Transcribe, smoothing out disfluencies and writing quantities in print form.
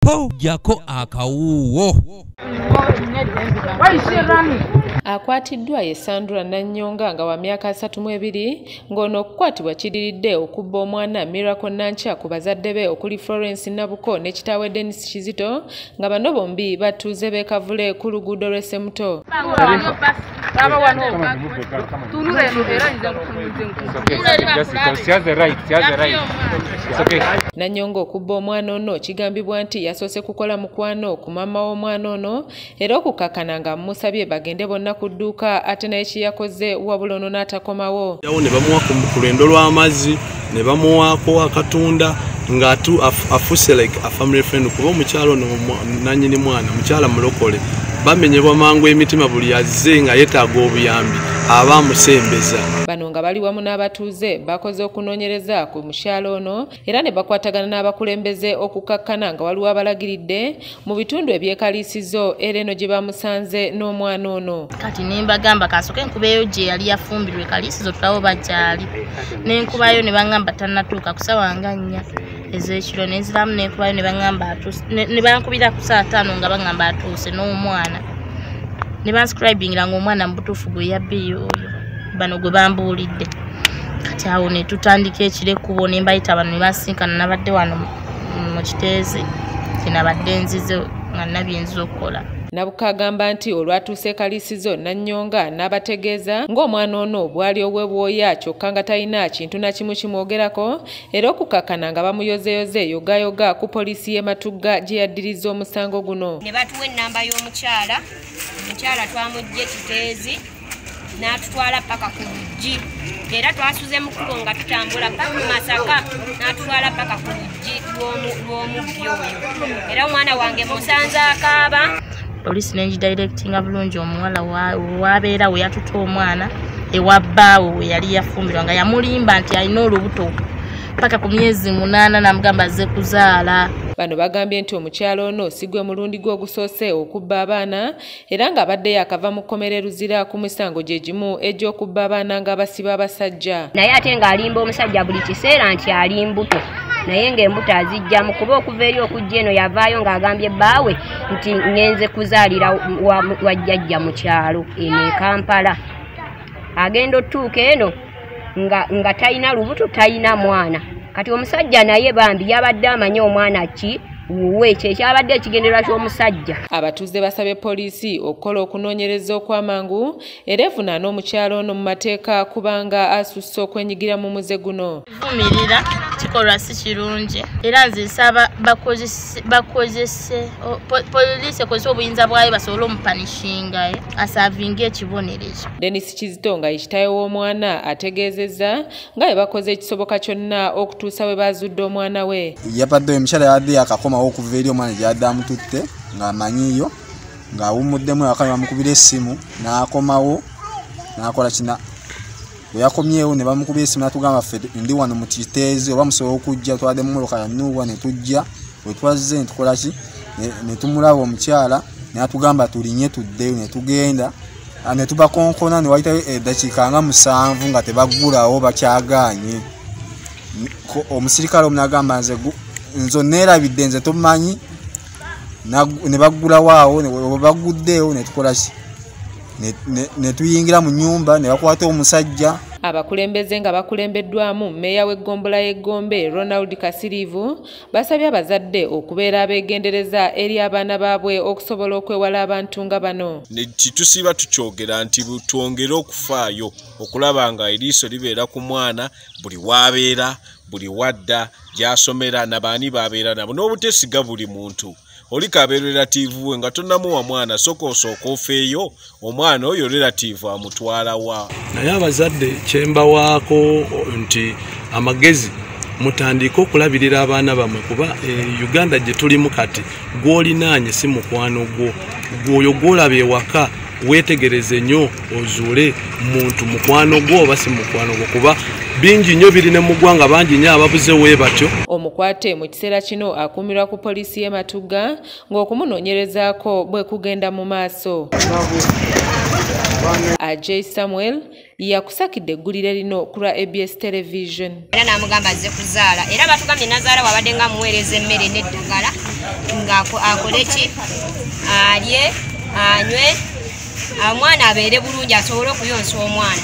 po jako akawuwo. Akwatiddwa ye Sandra Nanyonga nga wa myaka 32 ng'ono okukwatibwa kidiridde okubba omwana Miracle Nancha ku bazadde be okuli Florence Nabuko ne kitaawe Dennis Kizito nga bano bombi batuuze beekavule ku luguudo lw'Essemuto. Nanyonga okubba omwana ono kigambibwa nti yasoose kukola mukwano ku maama w'omwana ono era okukakana nga musabye bagende bonna ku dduuka ate naye kiyakoze wabula ono n'atakomawo. Ne bamuwa ku lwendo lw'amazzi ne bamuwaako akatunda ng'atu afuse like a family friend kuba omukyalo nanyini mwana mukyala mulokole bamenyebwa mangu emitima buli yazze nga yeetaaga obuyambi aba amusembeza. Bano nga bali wamu n'abatuuze bakoze okunoonyereza ku mukyalo ono era ne bakwatagana n'abakulembeze okukakkana nga waliwo abalagiridde mu bitundu ebyekaliisizo era eno gye bamusanze n'omwana ono. Kati nembagamba kasooke enkubayo gye yali yafumbirwa ekaliisizo tulawo bakyali nenkubayo ne bangamba tannatuuka kusawa nga 4 ez'ekiro nenziramu nenkubayo ne bangamba ne bankubira ku saa 5 nga bangamba atuuse n'omwana ne banscribingira ng'omwana mu butuufu gwe yabbiyo oyo bano gwe bambuulidde. Kati awo ne tutandika ekirekubo ne mbayita bano ne basinkana nabadde wano mu Kiteezi kinabadde nzize nga nabyenzisa okukola. Nabuka agamba nti olwatuuse ekaliisizo Nanyonga n'abategeeza ng'omwana ono bwali ow'ebwoya kyokka nga talina kintu na kimu kimwogerako era okukakana nga bamuyozeyoze yogayoga ku poliisi y'e Matugga gye yaddiriza omusango guno. Ne batuwa ennamba y'omukyala, omukyala twamugye Kiteezi n'atutwala paka ku luggi era twasuze mukulu nga tutambula paka mu Masaka n'atutwala paka ku luggi lw'omubbi oyo era omwana wange musanze akaaba. Poliisi nengidirectinga bulungi omuwala wabeera we yatuta omwana ewabbaawo we yali yafumbirwa nga yamulimba nti alina olubuto paka ku myezi 8 namugamba azze kuzaala. Bano bagambye nti omukyalo ono sigwe mulundi gwe ogusoose okubba abaana era ng'abadde yakava mu kkomera Luzira ku misango gye gimu egy'okubba abaana nga basiba abasajja. Naye ate ng'alimba omusajja buli kiseera nti ali mbuto naye ng'embuto azijjamu kuba okuva eri okujja eno yavaayo ng'agambye bbaawe nti ngenze kuzaalira wa jjajja mu kyalo eno e Kampala. Agenda otuuka eno nga talina lubuto talina mwana. Kati omusajja naye bambi yabadde amanyi omwana ki wuwe kyekyabadde ekigendererwa ky'omusajja. Abatuuze basabye poliisi okukola okunoonyereza okw'amangu era evunaana omukyalo ono mu mateeka kubanga asusse okwenyigira mu muze guno. Vumirira kikolwa si kirungi era nzisaba bakozese poliisi ekozesa obuyinza bwayo basobole omupanishinga asaavinga ekibonerezo. Dennis Kizito nga ekitaawe w'omwana ategeezezza nga bwe bakoze ekisoboka kyonna okutuusa we bazudde omwana we. Yabadde omukyala yadde akakomawo okuva eri omwana gye yadde amututte ng'amanyiyo ng'awummuddemu ewaka bamukubira essimu n'akomawo n'akola kina. Bwe yakomyewo ne bamukubira essimu n'atugamba ffe ndi wano mu Kiteezi oba musobola okujja twadde mu mmotoka ya Nuuwa ne tujja bwe twazze ne tukola ki ne tumulaba omukyala n'atugamba tulinye tuddeyo ne tugenda ne tubakonkona ne wayitayo eddakiika nga 7 nga tebaggulawo bakyagaanye. Omusirikale omu n'agamba nzo neerabidde nze tomanyi ne baggulawo awo ne baguddeyo ne tukola ki ne tuyingira mu nnyumba ne bakwata omusajja. Abakulembeze nga bakulembeddwamu mmeeya w'eggombolola y'Egombe Ronald Kasirivu basabye abazadde okubeera abeegendereza eri abaana baabwe okusobola okwewala abantu nga bano. Tusiba tukyogera nti twongere okufaayo okulaba nga eriiso libeera ku mwana buli wabeera buli wadda gy'asomera nabaani babeera nabo n'obutesiga buli muntu. Oli kabeera relative we nga tonnamuwa mwana sokosooka ofeeyo omwana oyo relative amutwala wa. Naye abazadde kyembawaako nti amagezi mutandika okulabirira abaana bammwe kuba Uganda gye tulimu kati gw'olinaanye si mukwano gwo gwoyo gw'olaba ewaka weetegereze nnyo ozuule muntu mukwano gwo oba si mukwano gwo kuba bingi nnyo biri ne mu ggwanga bangi nnyo ababuze wee batyo. Omukwate mu kiseera kino akuumirwa ku poliisi y'e Matugga ng'okumunoonyerezaako bwe kugenda mu maaso. Ajay Samuel yakusakidde eggulire lino ku lwa ABS Television. Era namugamba azze kuzaala era batugambye nazaala wabadde nga muweereza emmere n'eddagala ng'akole ki alye anywe omwana abeere bulungi asobole okuyonsa omwana.